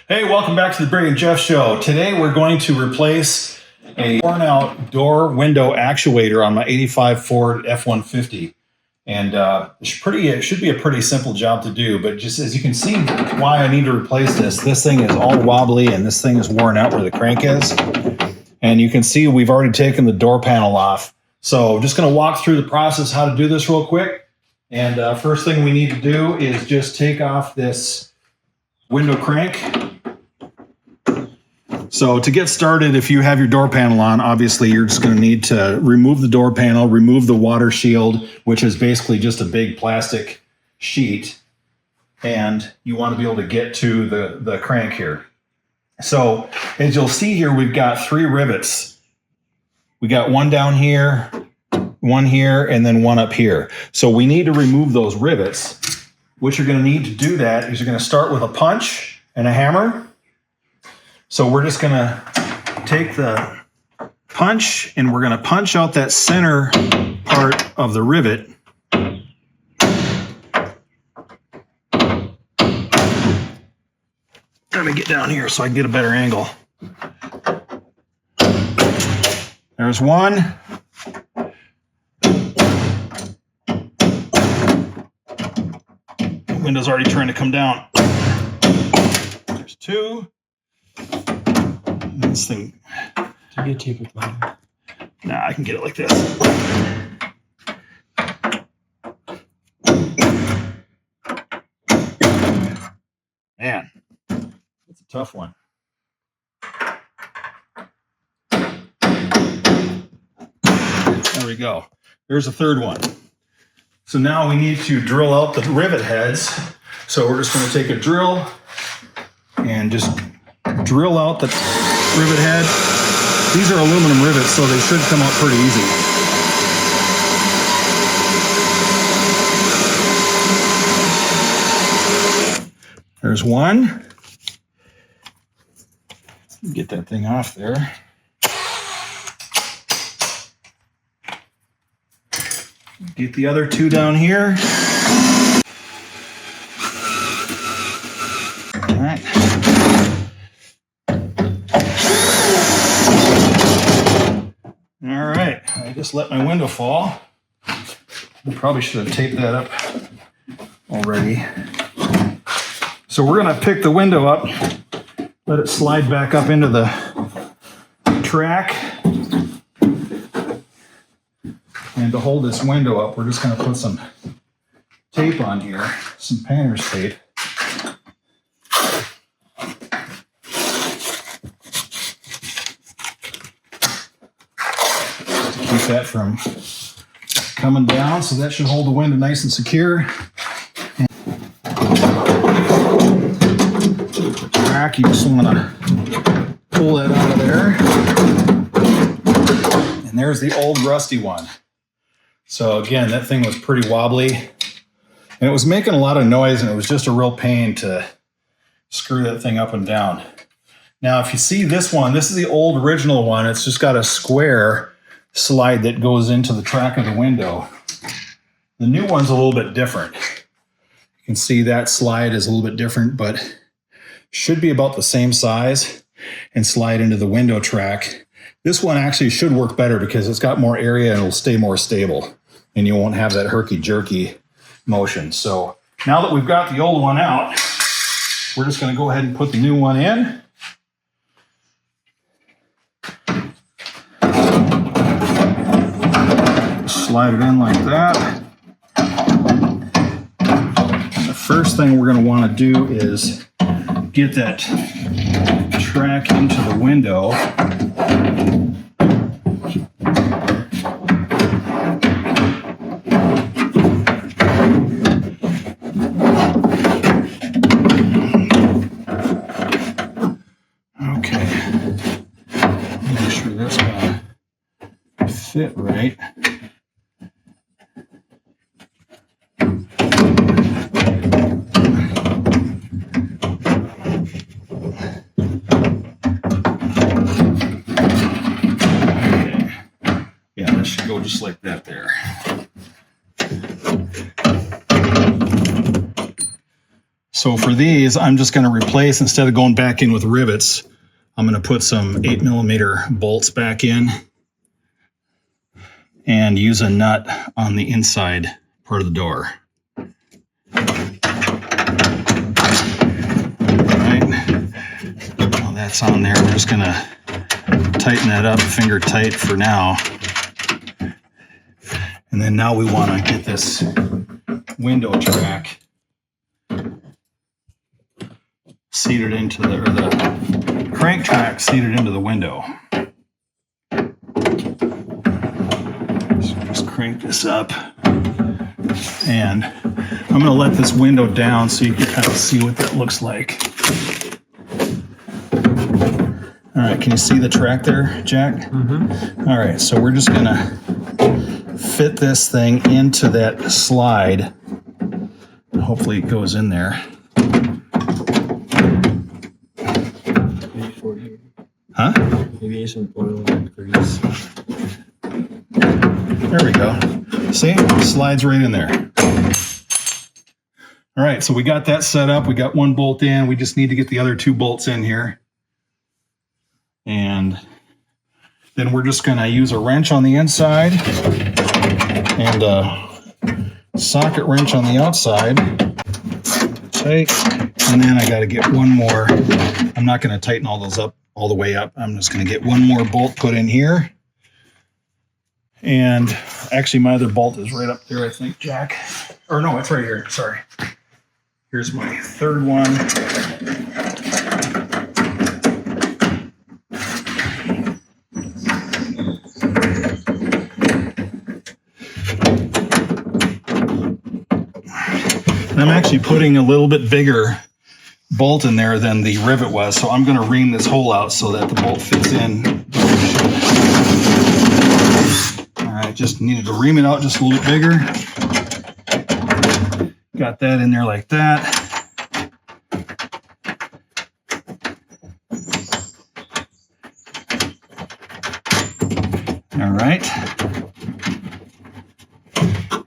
Hey, welcome back to the Brig and Jeff Show. Today we're going to replace a worn out door window actuator on my 85 Ford F-150. And it should be a pretty simple job to do, but just as you can see why I need to replace this thing is all wobbly and this thing is worn out where the crank is. And you can see we've already taken the door panel off. So I'm just going to walk through the process how to do this real quick. And first thing we need to do is just take off this window crank. So to get started, if you have your door panel on, obviously you're just going to need to remove the door panel, remove the water shield, which is basically just a big plastic sheet. And you want to be able to get to the crank here. So as you'll see here, we've got 3 rivets. We got one down here, one here, and then one up here. So we need to remove those rivets. What you're going to need to do that is you're going to start with a punch and a hammer. So we're just going to take the punch and we're going to punch out that center part of the rivet. Let me get down here so I can get a better angle. There's one. The window's already trying to come down. There's 2. This thing. Do you get tape with line? Nah, I can get it like this. Man, that's a tough one. There we go. There's a 3rd one. So now we need to drill out the rivet heads. So we're just going to take a drill and just drill out the rivet head. These are aluminum rivets, so they should come out pretty easy. There's one. Get that thing off there. Get the other 2 down here. All right. All right, I just let my window fall. I probably should have taped that up already. So we're going to pick the window up, let it slide back up into the track. And to hold this window up, we're just going to put some tape on here, some painter's tape. Keep that from coming down, so that should hold the window nice and secure. And the track, you just want to pull that out of there. And there's the old rusty one. So again, that thing was pretty wobbly, and it was making a lot of noise, and it was just a real pain to screw that thing up and down. Now, if you see this one, this is the old original one. It's just got a square slide that goes into the track of the window. The new one's a little bit different. You can see that slide is a little bit different, but should be about the same size and slide into the window track. This one actually should work better because it's got more area and it'll stay more stable, and you won't have that herky-jerky motion. So now that we've got the old one out, we're just going to go ahead and put the new one in. Slide it in like that. And the first thing we're going to want to do is get that track into the window. Okay. Make sure that's going to fit right. Go just like that So for these, I'm just going to replace, instead of going back in with rivets, I'm going to put some 8mm bolts back in and use a nut on the inside part of the door. Well, that's on there. We're just going to tighten that up finger tight for now. And then now we want to get this window track seated into the, or the crank track seated into the window. So just crank this up. And I'm going to let this window down so you can kind of see what that looks like. All right, can you see the track there, Jack? Mm-hmm. All right, so we're just going to fit this thing into that slide. Hopefully it goes in there. Huh? Maybe some oil and grease. There we go. See? Slides right in there. All right, so we got that set up. We got one bolt in. We just need to get the other 2 bolts in here. And then we're just going to use a wrench on the inside and a socket wrench on the outside. Tight. And then I got to get one more. I'm not going to tighten all those up all the way up. I'm just going to get one more bolt put in here. And actually my other bolt is right up there, I think, Jack. Or no, it's right here. Sorry. Here's my 3rd one. And I'm actually putting a little bit bigger bolt in there than the rivet was, so I'm going to ream this hole out so that the bolt fits in. All right, just needed to ream it out just a little bit bigger. Got that in there like that. All right.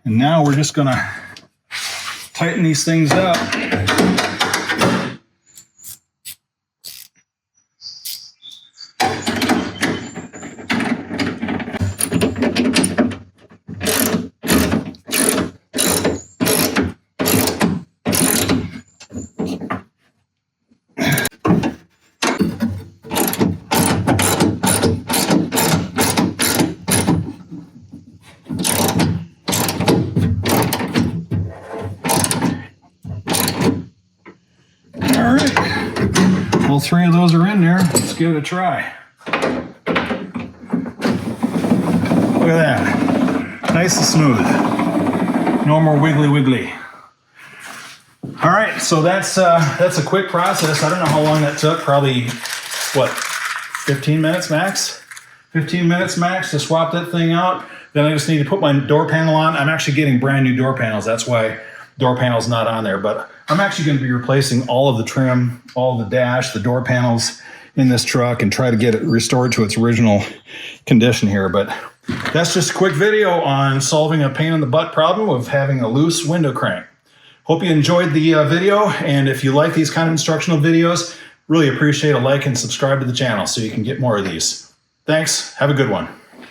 And now we're just going to tighten these things up. All 3 of those are in there. Let's give it a try. Look at that. Nice and smooth. No more wiggly. All right, so that's a quick process. I don't know how long that took. Probably, what, 15 minutes max? 15 minutes max to swap that thing out. Then I just need to put my door panel on. I'm actually getting brand new door panels. That's why door panel's not on there. But I'm actually going to be replacing all of the trim, all of the dash, the door panels in this truck and try to get it restored to its original condition here. But that's just a quick video on solving a pain in the butt problem of having a loose window crank. Hope you enjoyed the video. And if you like these kind of instructional videos, really appreciate a like and subscribe to the channel so you can get more of these. Thanks. Have a good one.